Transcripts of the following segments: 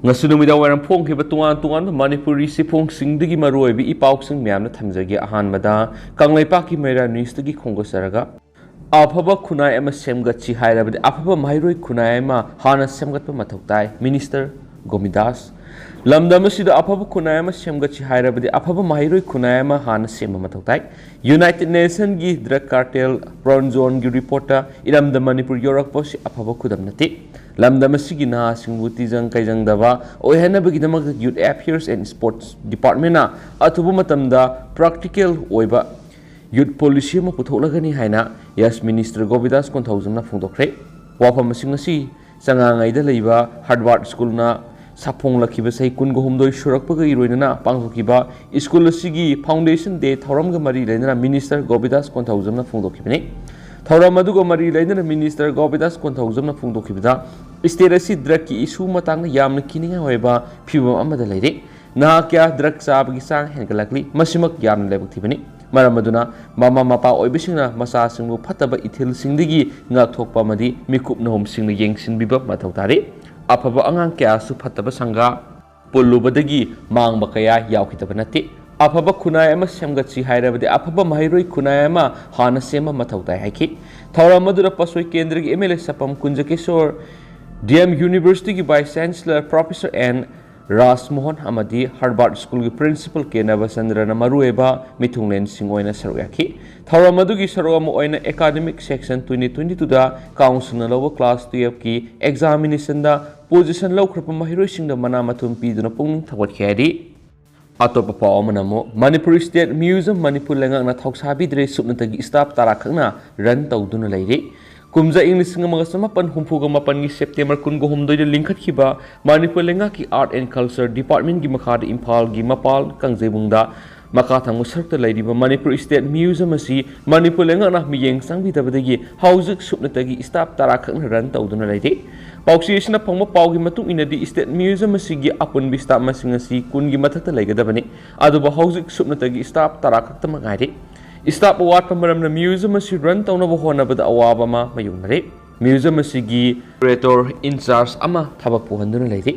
ngasi numida waram phong khiba tungan Manipuri sifong singdigi maruoibi ipausing myamna thamjagi ahanmada kanglaipa ki mera newsdagi khongosaraga afaba khunai ama semgatchi hairabadi afaba mairoi khunai ama hana semgatpa mathoktai minister gomidas lamdamasida afaba khunai ama semgatchi hairabadi afaba mairoi khunai ama hana semma mathoktai United Nation gi drug cartel brown zone gi reporter iramda Manipur yorak posi afaba khudam nati lamdamasigi na singbuti jang kaijang daba oihana bagi damak youth affairs and sports department na atubu matamda practical oiba youth policy ma putholaga haina yes minister gobidas konthawjamna phungdokhre wafam singasi sangangai da leiba Harvard school na sapong lakhiba sai kun go humdoi surakpaga iroina pangthokiba school asigi foundation day thoram ga mari leina minister gobidas konthawjamna phungdokhibani thoram adugo mari leina minister gobidas konthawjamna phungdokhibada state asi drug ki issue matang yamna kininga hoiba phibam amada leire na kya drug sabagi sang hengalakli masimak yamna lebakthibani Maramaduna, Mama Mapa Oibisina, Masa Singu Pataba Itil Sindigi, Natok Pamadi, Mikup Nom Sing the Yang Sin Bibab Matotari, Apaba Angan Kasu Pataba Sanga, Pulubadagi, Mang Bakaya, Yaukitabanati, Apaba Kunayama Semgatsi Hairabadi, Apaba Mahiroi Kunayama, Hana Sema Matotai Haki, Taura Madura Pasoi Kendrick Emile Sapam Kunjakisor, DM University Vice Chancellor Professor N. Ras Mohan Hamadi, Harvard School Principal Kenava Sandrana Marueba, Mithunglen Singoina Saruyaki, Tauramadugi Saroma Oina Academic Section 2022 da Council Lower Class 12 ki examination da position low Krapamahiro Sing the Manamatum Piduna Pung Tawat Kadi. Atopapa Omanamo, Manipur State Museum, Manipur Lenga Tausabi Dre Subnatagi Staff Tarakana, Ran Tauduna Lady. Kumza English nga mga samapan humpuga mapan ni September kun go humdoy de lingkat kiba Manipur lenga ki Art and Culture Department gi makhada Impal gi mapal kangjebungda makathang musarta laidiba Manipur State Museum asi Manipur lenga na miyeng sangbi tabadagi hauzuk supnatagi staff tarakak na ran tauduna laidi pauksiyesna pangma paugi matung inadi State Museum asi gi apun bi staff masingasi kun gi mathata laigadabani aduba hauzuk supnatagi staff tarakak tamangari Stop award pamaram na museum asi run taw na bohona bada awaba ma mayungnare museum asi gi curator in charge ama thabak puhanduna leidi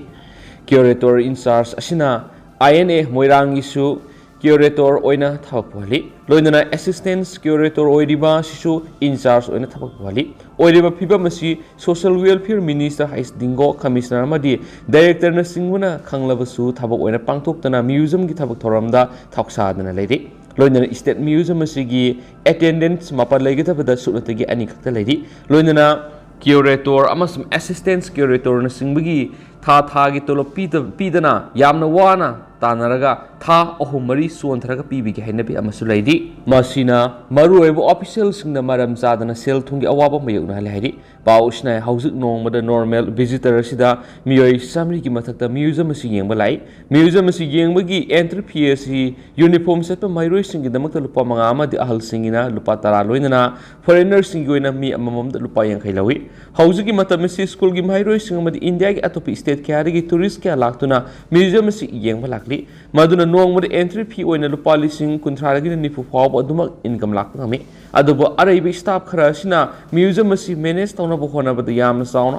curator in charge asina INA moirang isu curator oina thabak puhali loinana assistant curator oiriba sisu in charge oina thabak puhali oiriba phiba masi social welfare minister hais dingo commissioner amadi director na singuna khanglabasu thabak oina pangthoktana museum gi thabak thoramda thaksadana leidi Loinana State Museum asigi attendance mapalagita sulutagi ani kakta lady. Loinana curator amasum assistant curator na singbagi tha gi tolo pidana yamna wana tanaraga tha ohumari suantharaga pibigi hainabi amasu lady. Masina maruoibo official singna maram zadana sel thungi awaba mayugna halai pausna hausuk nongmada normal visitor sida miyoi samri gi mathakta museum asi yengba lai museum asi yengbagi entry fee asi uniform setpa mairoi singi damakta lupa manga amadi ahal singina lupa tara loinana foreigner singi oina mi amamamda lupa yankai lawi hausuki matam asi school gi mairoi singamadi India gi atopi state kya gi tourist kya laktuna museum asi yengba lakli maduna nongmada entry fee oina lupa lising kunthara gi nifu faw aduma income lakta ngami adubo araibi staff khara sina museum asi manage tawna bokhona bada yamna sauna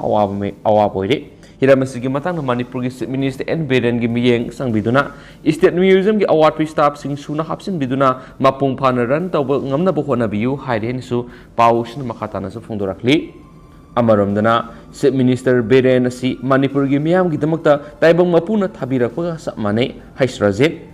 awab oire hiramasi matang Manipur gi minister and beden gi miyeng sangbiduna state museum gi award pri staff sing suna hapsin biduna mapung phana ran tawba ngamna bokhona biu haiden su pausna makhatana su phungdorakli amaromdana state minister beden asi Manipur gi miyam gi damakta taibang mapuna thabirakpa sa mane haisrajet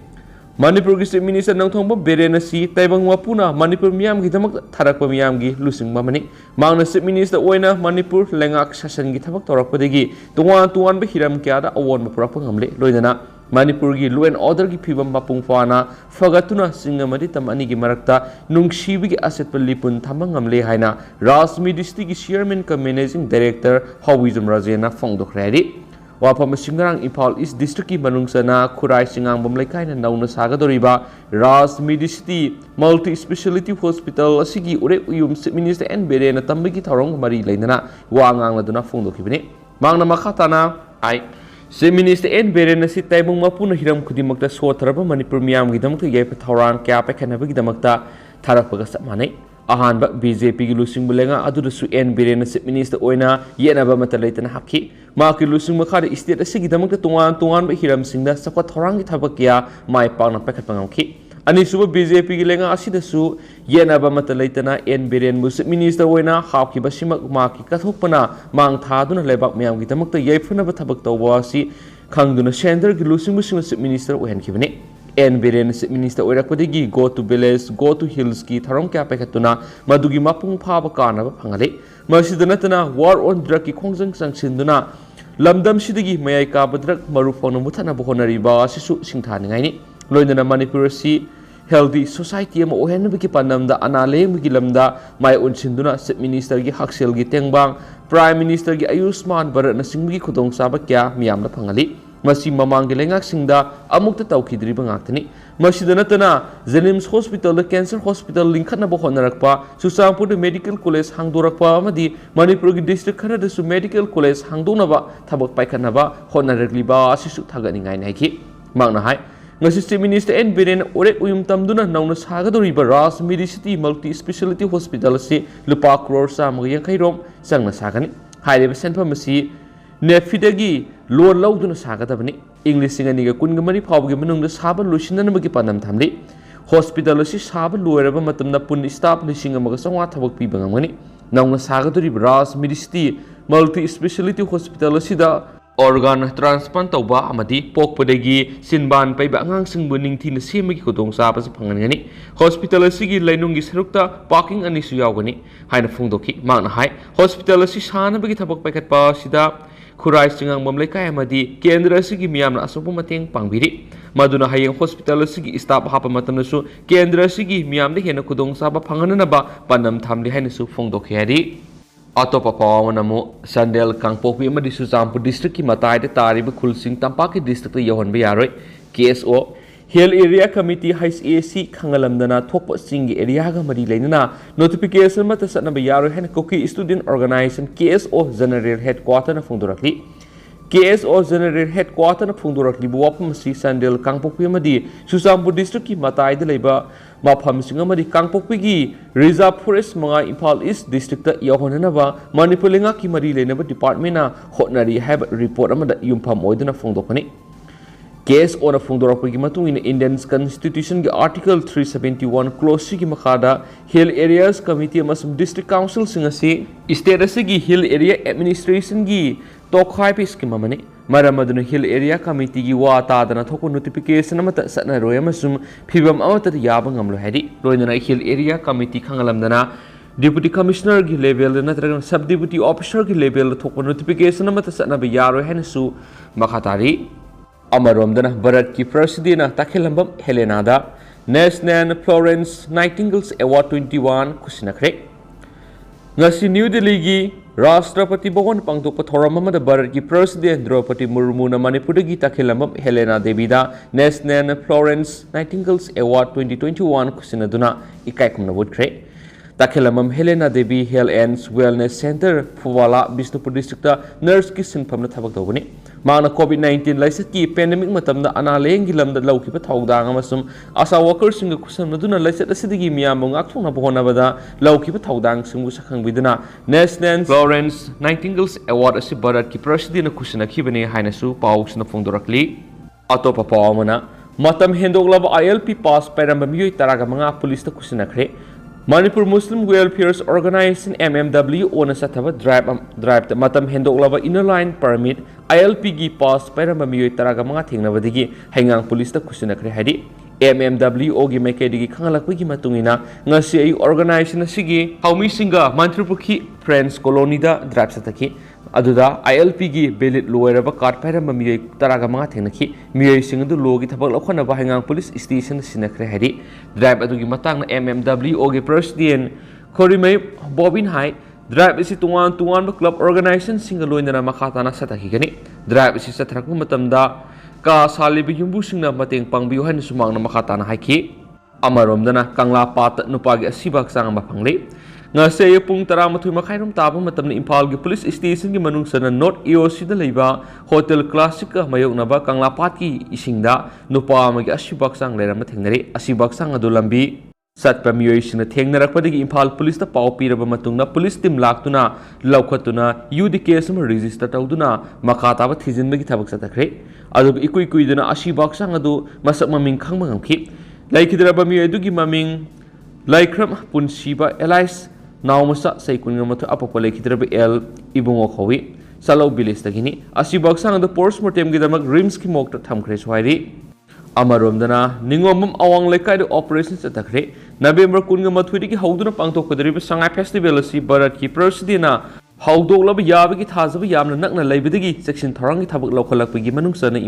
Manipur gi state minister nangthongba beren asi taibang mapuna Manipur miyam gi damak tharakpa miyam gi lusingba mani mangna state minister oina Manipur lengak shasan gi thabak torakpadagi tuan ba hiram kya da awon ma purakpa ngamle loidana Manipur gi law and order gi phibam mapung fana fagatuna singamadi tamani gi marakta nungsibi gi asset palipun thamang ngamle haina Rasmi district gi chairman ka managing director Hawizum Rajena phongdokhre Wapam Singarang Impal East District ki manungsana Khurai Singang Bamlaikai na nauna sagadoriba Rasmi District Multi Speciality Hospital asigi ure uyum minister and bere na tambagi tharong mari lainana wangang na duna phongdokhibini mangna makhatana ai se minister and bere na si taibung mapuna hiram khudimakta sotharaba Manipur miyam gi damakta yaipa thauran kya pa khanabagi damakta tharakpaga samane अहानब BJP की लुसिंग लेंगा अदुदसु N Biren chief minister ओइना येनबा मत लेतना हापखि माकी लुसिंग मखार state असिगिदमक तोंगान तोंगान Hiram सिंगदा सखो थौरांगी थबक किया माय पाकना पैखत ngamखि अनिसुब बीजेपी की लेंगा असिदसु येनबा मत लेतना एन बिरेन चीफ मिनिस्टर ओइना हापखिबा सिमक माकी कथोपना मांग थादुना लेबाक मयामगी दमक यैफुनबा थबक तौबा असि खंगदुना सेंटर की लुसिंग चीफ मिनिस्टर ओहनखिबने एन बिरेन चीफ मिनिस्टर ओइरकपदगी go to village go to hills की थरम क्या पैखतुना मदुगी मपुंग फाब कानब फंगले मसिद नतना वार ऑन ड्रग की खोंजंग संगसिंदुना लमदम सिदगी मयाई काब ड्रग मरुफोन मुथना बहोनरिबा सिसु सिंथानिंगाइनी लोइनना मणिपुर सि हेल्दी सोसाइटी अमा ओहेनबगी पन्नमदा अनालेंबगी लमदा माय उनसिंदुना चीफ मिनिस्टर की हक्सेल की तेंगबांग प्राइम मिनिस्टर की आयुष्मान भारत नसिंगगी खुदोंग साब क्या मियामना फंगली मसी ममांग लेंगाकसिंगदा अमुक्त तौखिद्रिबा ngakthani masida natana Jenims Hospital Cancer Hospital linkhatnaba honnarakpa Susangpur Medical College hangdorakpa amadi Manipur gi district kharadasu Medical College hangdonaba thabak paikhanaba honnarakliba asisu thaganingai naiki mangna hai ngasi Chief Minister N Biren orek uyum tamduna nauna sagadoriba Ras Medicity Multi Speciality Hospital si Lupa Crore samag yankairom sangna sagani haireba senfam asi नेफिदगी loan लौदुना सागदबनी English सिंगनिगा कुनगमरी फावगे मनुंग साबा लुसिननबगी पानम थामली hospital असि साबा लोयरब मतमना पुन स्टाफ लिसिंग अमगा संवा थबक पिबंगमनी नौना सागदुरी रास मेडिसिटी मल्टी स्पेशलिटी हॉस्पिटल असिदा organ transplant tauba amadi pokpodegi sinban paiba angangsingbu ningthina semagi khudong sabas phangani hospital asigi lainungi sarukta parking ani su yawgani haina phungdoki mangna hai hospital asi sanabagi thabak paikhatpa sida khurai singang mamlai kai amadi kendra asigi miyamna asobu mateng pangbiri maduna hayeng hospital asigi staff hapa matamna su kendra asigi miyamda hena khudong saba phangana ba panam thamli haina su phungdoki hari अतोपा पावनमो संडेल कांगपोपी अमदी सुजामपुर district की मतायदे तारिब खुलसिंग तंपाकी डिस्ट्रिक्ट यहनबे यारोय केएसओ हिल एरिया कमिटी एसी खंगलमदना थोप सिंग एरिया गा मरी लेना नोटिफिकेशन मत सनबे यारोय हेन कोकी स्टूडेंट ऑर्गेनाइजेशन केएसओ जनरल हेडक्वार्टर न फुंदुरकली केएसओ जनरल हेडक्वार्टर न फुंदुरकली बुवापम सी संडेल कांगपोपी अमदी सुजामपुर डिस्ट्रिक्ट की मतायदे लेबा Mipham singamadi Kangpokpigi Reserve Forest mga Imphal East District yahonanaba Manipur lengaki mari lenaba department na hotnari have report amada yumpham oidana phongdokani case on a phongdorakpagi matung in Indian Constitution gi Article 371 clause gi makhada hill areas committee amasum district council singasi state asigi hill area administration gi tokhai pe scheme amani Maramaduna Hill Area Committee gi wa ta dana thoko notification amata satna royamasum phibam amata yabang amlo hadi roinana Hill Area Committee khangalamdana Deputy Commissioner gi level natraga Sub Deputy Officer gi level thoko notification amata satna be yaro hensu makhatari amaromdana Bharat ki President Takhilambam Helena da National Florence Nightingale's Award 21 Kusinakhre ngasi New Delhi gi Rashtrapati Bhavan pangtokpa thoram amada Bharat ki President Draupadi Murmu na Manipur gi Takhilambam Helena Devi da National Florence Nightingale's Award 2021 kusinaduna ikaikumna budkhre Takhilambam Helena Devi Health and Wellness Center Fuwala Bisnupur District da nurse ki sinphamna thabak tawbani Mana COVID-19 laisat ki pandemic matamda analeng gi lamda laukiba thawdang amasum asa workers singa kusamnaduna laisat asidigi miyam ngakthungna bhona bada laukiba thawdang singu sakhangbiduna National Florence Nightingale's Award asi Bharat ki President kusina khibani haina su pausna phongdorakli atopa pawmana matam hendoglaba ILP pass paramba miyoi taraga manga police ta kusina khre Manipur Muslim Welfare Organization MMW ona sathaba drive matam hendoklaba inner line permit ILP gi pass paramba miyoi taraga manga thengnabadigi hengang police ta kusinakre hadi MMW ogi maikadigi khangalakpagi matungina ngasi ai organization asigi haumi singa Mantripukhi Friends Colony da drive sathaki aduda ILP gi belit loiraba card paramba miyoi taraga manga thengnaki miyoi singu logi thabak lokhana ba hengang police station sinakre hadi drive adugi matang MMW ogi president Khorimai Bobin Hai drive isi tungan club organization singa loinana makhatana sathaki gani drive isi sathrakku matamda ka salibi yumbu singna mateng pangbiu hain sumangna makhatana haiki amaromdana kangla pat nupagi asibak sang mapangli ngase pung tara mathui makhairum taba matamna Imphal gi police station gi manung sana North EOC da leiba hotel classic mayok naba kangla pat ki isingda nupa amagi asibak sang leram thengnari asibak sang adu lambi Satpa miyoisina thengnarappadagi Imphal Police ta pau piraba matungna police team laktuna laukhatuna UD case ma register tawduna makha taba thijinbagi thabak satakre adu ikui kuiduna ashi baksang adu masak maming khangma ngamkhi laikhidraba miyoy dugi maming laikram punsiba Elias nawmasa saikun ngamatu apapa laikhidraba L ibungo khawi salau village tagini ashi baksang adu postmortem gidamak rims ki mokta thamkhre swairi Amaromdana Ningomum Awang Lekai operations at Takre, November Kunga Matwiki Hauduna Pangto Kodriba Sangai Festival, Barat Keepers Dina, Haudo Laba Yabiki Tazabi Yamna Nakna Labidigi, section Tarangi Tabak local Lapigi Manungsana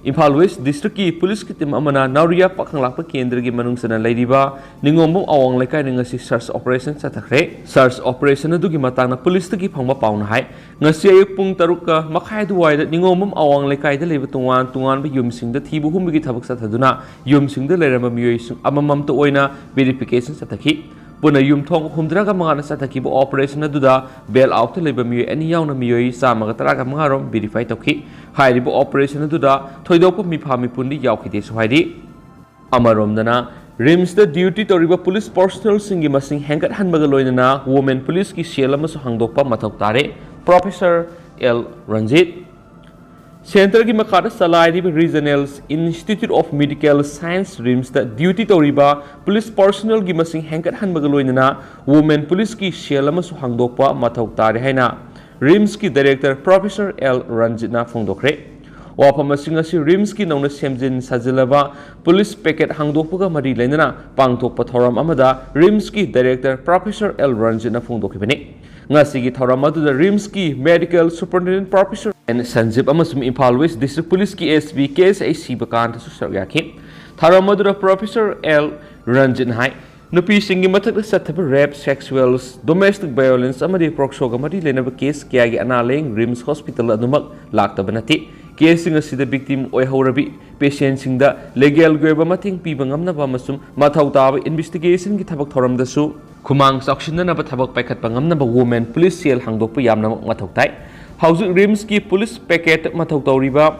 Imphal West District Police Kitim Amana, Nauria Pakanglapa Kendrigi Manungsana Ladiba, Ningomum Awang Lekai Ningasi Search Operations at Takre, Search Operation Dugi Matana Police to keep Hama Pound High, Nasi Pung Taruka, Makai Duai that Ningomum Awang Lekai delivered to one by Yumsing the Tibu whom we tabak Sataduna, Yumsing the Lerama Muation, Amamam to Oina, verifications at the key. Puna Yum Tong Humdraga Mangana Satakibo operation Duda, bail out to labor mu any young Mui, Samagatraga Marum, verify Toki, Highlibo operation Duda, Toidopo Mipham Pundi Yauki Swadi. Amaromdana, Rims the duty to river police personal singimasing Hankat Hanbagaloina, woman police ki Shelamas Hangdopa Matokare, Professor L. Ranjit. Center ki Makata Salai Regional Institute of Medical Science Rims the duty to riba police personnel gimasing Hankat Hanbagaloina, woman police ki Shelamas Hangdopa Matokare Haina. Rims ki Director Professor L. Ranjitna Fongdokre. Wapamasingasi Rims ki nauna Semjin Sajilaba Police Packet Hangdopuga Mari Lenana Pangtok Pathoram Amada Rims ki Director Professor L. Ranjitna Fongdokibene. Ngasigi Thoramadu the Rims ki Medical Superintendent Professor and Sanjib Amasum Imphal West District Police ki SB KSAC Bakanta Susargaki. Thoramadu Professor L. Ranjit Hai Nupi Singi Matak Satapa rape, sexuals, domestic violence, Amadi Proxoga Mari Lenaba case Kiagi Analing Rims Hospital Adumak Lakta Banati. Casing a the victim or Horabi, patients in the legal Guerba Pibangam Navamasum, Matautava investigation Gitabak Toram the Su, Kumang Sakshin and Abatabak Packet Pangam number woman, police seal Hangdopu Yamna Matautai, Housing Rimski, police packet Matautoriba,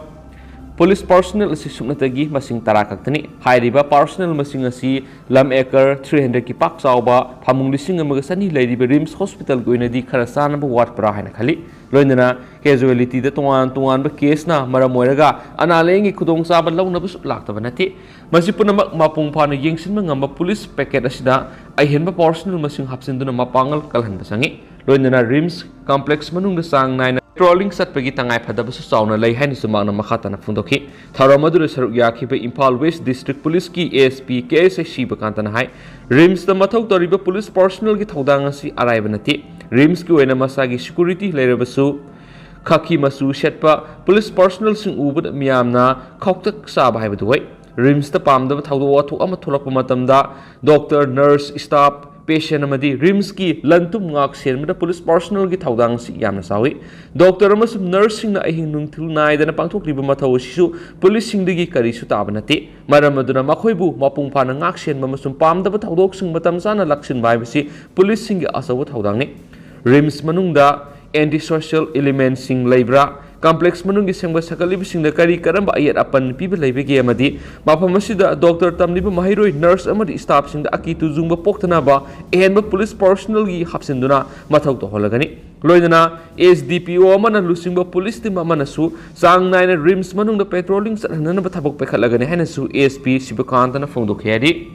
police personnel assistant Natagi, Masing Tarakatani, High River personnel Masingasi, Lam Acre, 300 Kipak Sauba, Pamung Lising Magasani, Lady Rims Hospital Guinadi, Karasan, Wat Prahan Kali. Loinana casualty the tuan case na Maramoraga, Analengi Kudong Saba Launabus Laktavanati, Masipuna Mapung Pana Yingsin Mangamba police packet asida, I hemba personal machine hapsin to Mapangal Kalhandasangi, Loinana Rims, complex Manung the Sang 9, trolling sat Pegitang Ipadabus Sauna lay Hanisumana Makatana Fundoki, Taramadu Yaki Imphal West District Police Ki ASP KSA Shiba Kantana High, Rims the Matok River Police personal Gitodangasi Arrivanati. Rims ki oina masagi security lerabasu khaki masu shetpa police personnel sing ubud miyamna khoktak saba haibadu wai Rims ta pamdaba thawdo wathu ama tholakpa matamda doctor nurse staff patient amadi Rims ki lantum ngak senmada police personnel gi thawdang si yamna sawi doctor amasum nurse sing na ahing nungthil nai dana pangthokriba mathaw sisu police sing digi kari su tabanati maram aduna makhoibu mapung phana ngak senma masum pamdaba thawdok sing matam sana laksin bai bisi police sing gi asaw thawdang ni Rims Manungda antisocial elements sing labra complex Manungi Sangba Sakalibi sing the Kari Karamba Ayat Apan people Labigi Amadi, Mapamasida, Doctor Tamniba Mahiroi, nurse Amadi staff sing the Aki to Zumba Poktanaba, and police personal Hapsinduna, Matau to Holagani, Loidana, SDPO Amana Lusimba Police Team Manasu, Sang 9 Rims Manung the patrollings and Nanabatabok Pekalagani Hanasu, ASP Sibakantana Fondo Kadi.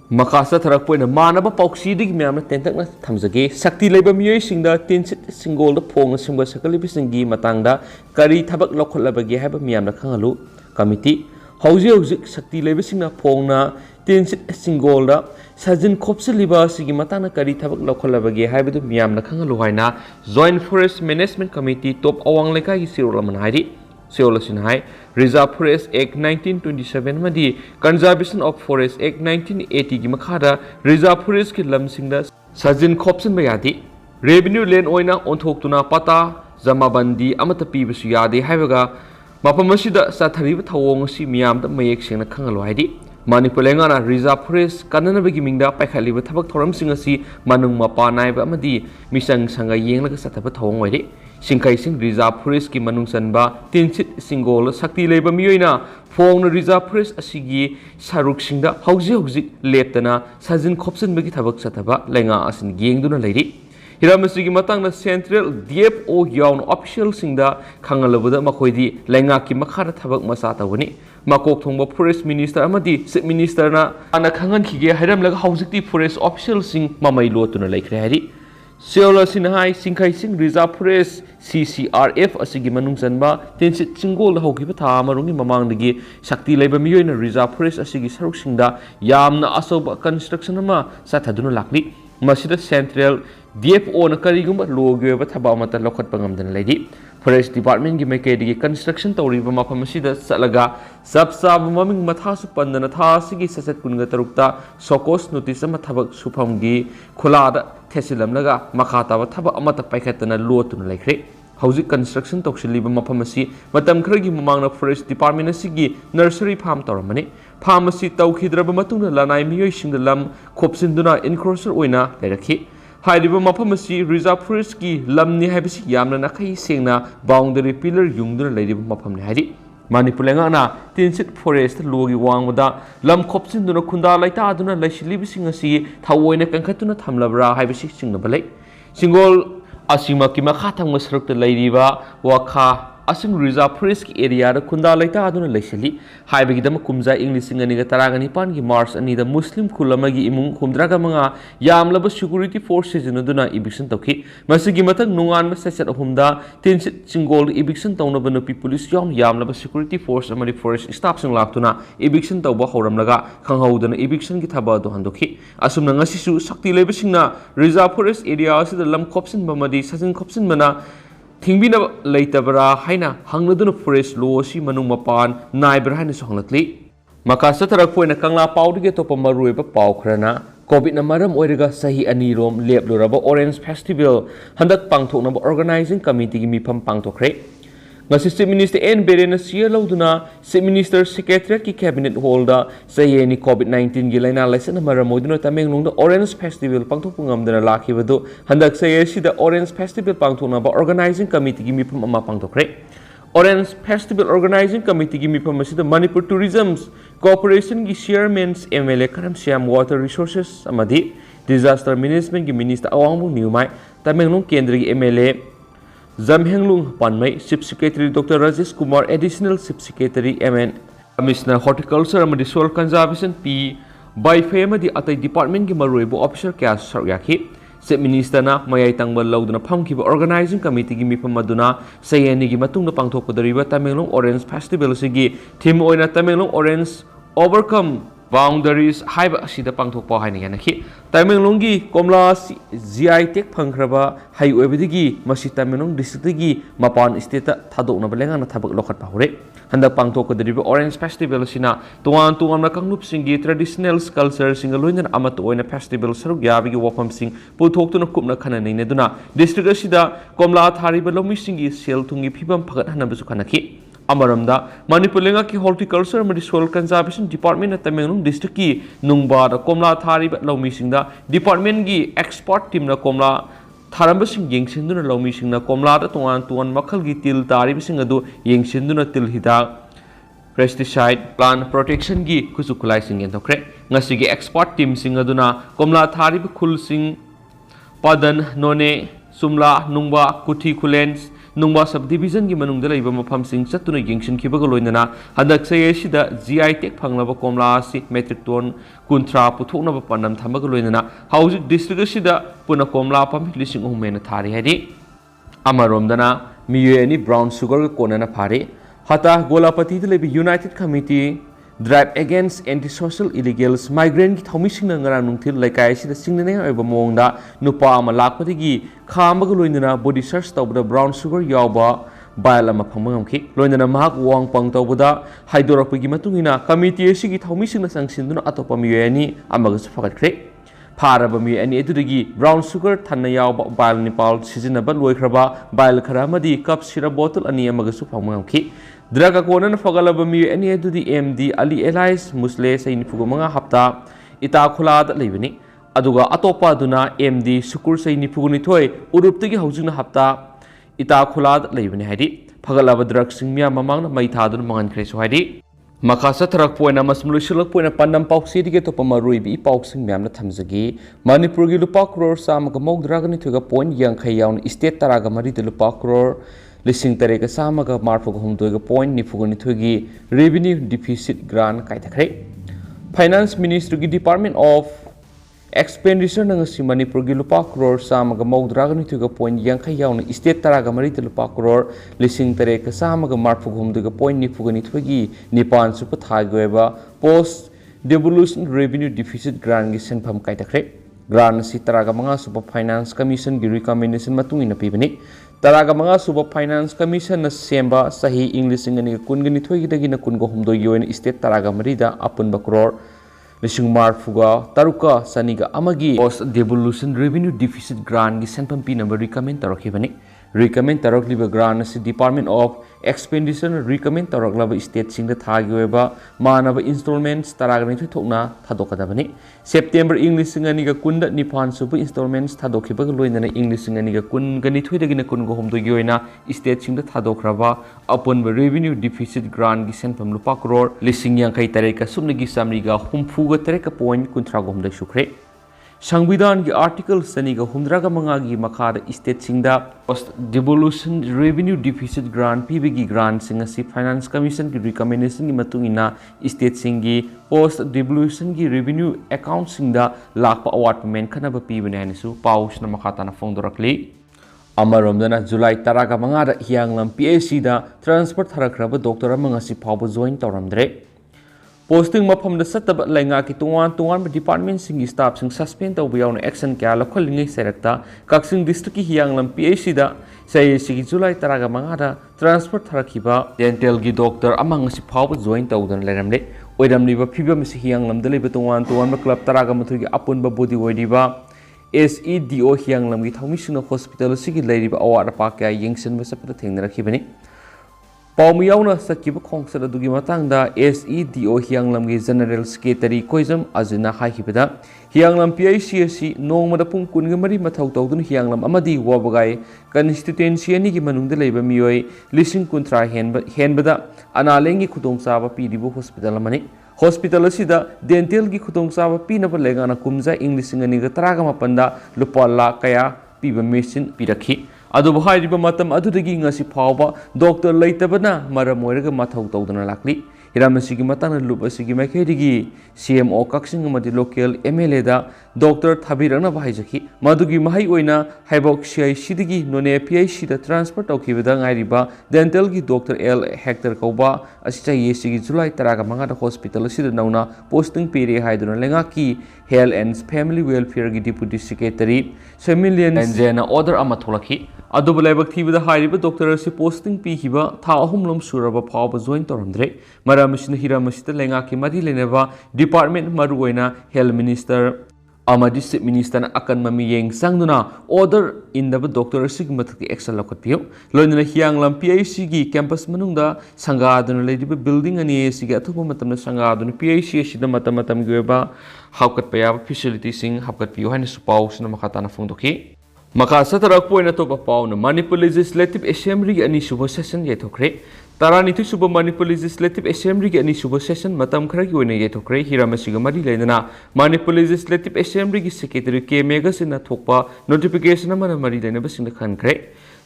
Makasa Tarakpoina Manaba Pauxidi Miam Tentak Tamzagi, Sakti Labor Muising the Tinsit Single the Pong Simba Sakalipisingi Matanga, Kari Tabak Local Labagi have a Miam the Kangalu Committee, Hausi Sakti Labisina Pongna, Tinsit Singolda, Sajin Kopsaliba Sigi Matana Kari Tabak Local Labagi have the Miam the Kangaluhaina, Joint Forest Management Committee, Top Awang Leka Sirolaman Heidi. Seolasin High, Reserve Forest Act 1927 Madi, Conservation of Forest Act 1980 Gimakada, Reserve Forest Kilam Singda, Sajin Kopsen Bayadi, Revenue Lane Oina Onthoktuna Pata, Zamabandi, Amatapi Suyadi, Havaga, Mapamasida Satariva Tawong Si Miam the Mayek Sing Kangaluidi, Manipulangana, Reserve Forest, Kananabigiminda, Pakaliva Tabak Toram Singasi, Manung Mapa Naiva Amadi, Misang Sanga Yang like a Satapa Tawong Wadi. Singkaising Reserve Forest ki manung sanba tinsit singol sakti leba miyoina Fong Reserve Forest asigi saruk singda hauji leptana sajin khopsan bagi thabak sataba lenga asin yengduna leiri Hiramasigi matang na Central DFO yawn official singda khangalabada makoidi lenga ki makhara thabak masa tawani makok thongba Forest Minister amadi Chief Minister na ana khangan khige hiram laga haujikti Forest official sing mamai lotuna laikre hari Seola Sinhai Singkaising Reserve Forest CCRF asigi manung sanba tinsit singol haukiba tha marungi mamangdagi sakti leba miyoina Reserve Forest asigi saruk singda yamna asoba construction ama sathaduna lakli masida Central DFO na karigumba logo ba thaba mata lokhat pangamdan lady Forest Department gi maikedi construction tawriba mafam asida salaga sabsab maming matha su pandana tha sigi sasat kunga tarukta sokos notice ama thabak sufam gi khulada thesilam laga makhata ba thaba amata paikhatana lotuna laikre hauji construction tawshiliba mafam asi matam khragi mamangna Forest Department asigi nursery farm tawramani farm asi tawkhidraba matungna lanai miyoi singda lam khopsinduna enclosure oina lerakhi Haidiba mapamasi Reserve Forest ki lamni haibisi yamna nakai sengna boundary pillar yungduna laidiba mapamni haidi Manipur lenga na tinsit forest logi wangwada lam khopsinduna khunda laita aduna laisilibisinga si thawoina kankhatuna thamlabra haibisi singna balai singol asima ki makha thangma sarukta laidiba wakha asing Reserve Forest ki area da khunda laita aduna laisali haibagi dama kumja English singa niga taragani pan gi Mars ani da Muslim khulama gi imung khumdraga manga yamlaba security forces jinuduna eviction tawki masigi matang nungan ma sesat ahumda tinsit singol eviction tawna banu police yamlaba security force amari forest staff sing laktuna eviction tawba horamlaga khanghaudana eviction gi thaba do handokhi asumna ngasi su sakti leba singna Reserve Forest area asida lam khopsin bamadi sajin khopsin bana Thingbina leitabra haina hangnaduna forest law si manung mapan naibra haina sohanglatli makasa tarak poina kangla paudige topa maruiba paukhrana covid na maram oiraga sahi ani rom lepluraba Orange Festival handak pangthoknaba organizing committee gi Mipham pangthokre ngasi Chief Minister N Berena sia lauduna Chief Minister Secretariat ki cabinet holda sayeni covid-19 gi laina laisana maram oiduna Tamenglongda Orange Festival pangthokpungamdana lakhibadu handak sayesida Orange Festival pangthoknaba organizing committee gi Mipham ama pangthokre Orange Festival organizing committee gi Mipham asida Manipur Tourism Corporation gi chairman's MLA Karam Siam Water Resources amadi Disaster Management gi Minister Awangbu Niumai Tamenglong Kendra gi MLA Zamhenglung Panmai, Chief Secretary Dr. Rajesh Kumar, Additional Chief Secretary MN Commissioner Horticulture and Soil Conservation P. By Fema the Atai Department Gimaruibo Officer Kas Saryaki, Chief Minister na Mayay Tangbal Lauduna Pamkiba Organizing Committee Gimipa Maduna, Sayani Gimatung the Pangtoko the River Tamenglong Orange Festival Sigi, Tim Oina Tamenglong Orange Overcome Boundaries Haiba Sida Pangtokpa Hainianaki, Tamenglongi, Komla ZI Tech Pankraba, Highway Masi Tamenglong District Mapan State Tadok Nabalenga Tabak Lokat Paure, and the Pangtoko the River Orange Festival Sina, Tuan Nakanglup Singi, traditional sculpture, Singaluin and Amatoina Festival, Sarugavi, Wapam Sing, Putok to Nakupna Kanani Neduna, District Sida, Komla Tariba Lomisingi, Sel Tungi Pibam Pagat Hanabuzukanaki. Amaramda, Manipur lenga ki horticulture and soil conservation department at Tamenglong district ki nungba da komla thari ba laumi singda department gi export team na komla tharamba sing yengsinduna laumi singna komla da tuan makhal gi til tari bising adu yengsinduna til hida pesticide plant protection gi kusukulai sing Yeithokhre ngasi gi export team sing aduna komla thari ba khul sing padan none sumla nungba kuthi kulens Nungba subdivision gi manungda laiba mafam sing chatuna yengshin khibaga loinana hadak sayesida GI Tech phanglaba komla si metric ton kuntra puthoknaba panam thamaga loinana hauji district sida puna komla pam lising umena thari hadi amaromdana miyeni brown sugar konana phari hata golapati de lebi United Committee Drive Against Antisocial Illegals Migrant ki thomising ngara nungthil laikai sida singnane oiba mongda nupa ama lakpatigi khamaga loinana body search tawbada brown sugar yawba bail ama phamangam loinana mahak wang pang tawbada haidorakpagi matungina committee sigi thomising na sangsinduna atopa miyani amaga sfagat Paraba mi ani edudagi brown sugar thanna yawba bail nipal sizinaba loikraba bail kharamadi cup syrup bottle ani amaga su phamangam Draga konan fagalaba mi ani edudi MD Ali Elias Musle sain fugumanga hapta ita khulad leibani aduga atopa duna MD Sukur sain fuguni thoi uruptagi haujuna hapta Yeithokhre leibani haidi phagalaba drugsing mya mamangna mai thadun mangankre so haidi makha satharak poina masmulushilak poina pandam pauksi dige to pamarui bi pauksing myamna thamjagi Manipur gi Lupa Crore samaga mogdragani thuga point yankhai yaun state taraga mari de Lupa Crore lising tareka samaga marfuga humdoiga point nifugani thugi revenue deficit grant Yeithokhre Finance Ministry gi Department of Expenditure nangasi Manipur gi Lupa Crore samaga mogdragani thuga point yankhai yaun state taraga mari de Lupa Crore lising tareka samaga marfuga humdoiga point nifugani thugi nipan supa thaigoeba post devolution revenue deficit grant gi senpham Yeithokhre grant si taraga manga supa finance commission gi recommendation matungina pibani taraga manga suba finance commission na semba sahi english ngani kungani thoigi dagi na kungo humdo yoin state taraga marida apunba crore lising marfuga taruka saniga amagi post devolution revenue deficit grant gi senpam pi number recommend tarokhibani recommend tarokliba grant si Department of Expenditure recommend taroklaba state sing da thagiweba manaba installments taragani thokna thadokadabani September English ngani ga kunda nipan subu installments thadokhiba loinana English ngani ga kun gani thoidagi na kun go homdo yoina state sing da thadokraba upon revenue deficit grant gi senpam Lupa Crore lising yang kai tareka sumnagi samriga humfuga tareka point kuntra gomda sukre Sangbidan ki article saniga humdraga mangagi makada state singda post devolution revenue deficit grant PBG grant singasi finance commission ki recommendation ki matungina state singi post devolution ki revenue account singda lakpa award payment khanaba pibane hanisu paus na makata na fongdorakli amaromdana July taraga mangada hianglam PAC da transfer tharakraba doctor amangasi phawba join tawramdre Posting Mipham the setup lenga ki tungan department sing staff sing suspend tawbi yawn action kya lokholingai serakta kaksing district ki hianglam PAC da say si July taraga mangada transfer tharakhiba dental gi doctor amang si phawba join tawdan leramle oiramni ba phibam si hianglam da leba tungan club taraga muthu gi apunba body oidiba SEDO hianglam gi thaumisuna hospital sigi leiriba awara pa kya yengsen ba sapata thengnarakibani Paumiyawna sakiba khongsat adugi matangda SEDO hianglamgi General Secretary Koizam Azina haihibada hianglam PIC asi nongmada pung kunga mari mathau tawdun hianglam amadi wabagai constituency ani gi manungda leiba miyoi lising kuntra henbada analengi khutong saba pidibu hospital amani hospital asida dental gi khutong saba pinaba legana kumza English ngani ga taraga mapanda lupa la kaya piba machine pirakhi adubu hairiba matam adudagi ngasi phawba doctor leitabana maram oiraga mathau tawdana lakli hiramasi gi matana Lupa sigi makhedigi CMO kaksing amadi local MLA da doctor thabirana bahijaki madugi mahai oina haibok CIC digi none PIC da transfer tawkhibada ngairiba dental gi Dr. L Hector Kauba asita yesigi July taraga mangada hospital asida nauna posting pere haiduna lenga ki Health and Family Welfare gi Deputy Secretary Semilian Jena order ama tholaki adubu laibak thibada hairiba doctor asi posting pi hiba tha ahumlom suraba phawba join toramdre maramishna hiramasita lenga ki mari leneba department maru oina health minister amadi chief minister na akan mami yeng sangduna order indaba doctor asig mathaki action lakotpiyo loinana hianglam PIC gi campus manungda sangaduna leidiba building ani sigi athupa matamna sangaduna PIC asida matam giba hawkat payaba facility sing hawkat piyo haina supau sina makatana fungdoki Maka satarak poina to papaw na Manipur Legislative Assembly ani Suba session Yeithokhre Taranitu Suba Manipur Legislative Assembly ani Suba session matam khara gi oina Yeithokhre hiramasiga mari leidana Manipur Legislative Assembly gi Secretary K Megasina thokpa notification amana mari leina basingna khankhre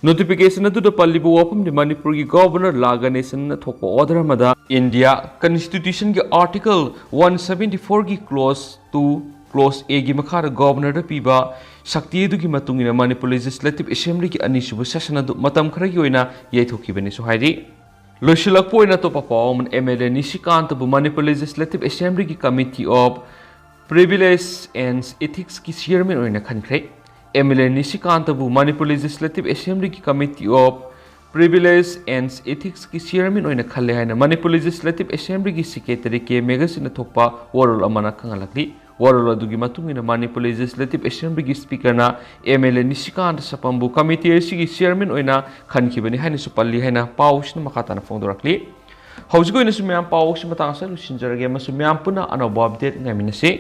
notification adu da pallibu wapam di Manipur gi Governor Laganation na thokpa order amada India Constitution gi Article 174 gi Clause A gi makhara Governor da piba Shakti edu ki matungina Manipur Legislative Assembly ki ani suba session adu matam khara gi oina Yeithokhibani so haidi loshilak poina to papaw man MLA Nishikant bu Manipur Legislative Assembly ki Committee of Privilege and Ethics ki chairman oina khankhre MLA Nishikant bu Manipur Legislative Assembly ki Committee of Privilege and Ethics ki chairman oina khalle haina Manipur Legislative Assembly ki Secretary K Megasina thokpa warol amana khangalakli warol adugi matungina Manipur Legislative Assembly gi Speaker na MLA Nishikant Sapambu Committee sigi chairman oina khankhibani haina supalli haina pausna makatana fongdorakli haujigo ina sumyam paus matang sa lusinjarage masumyam puna anoba update ngaminase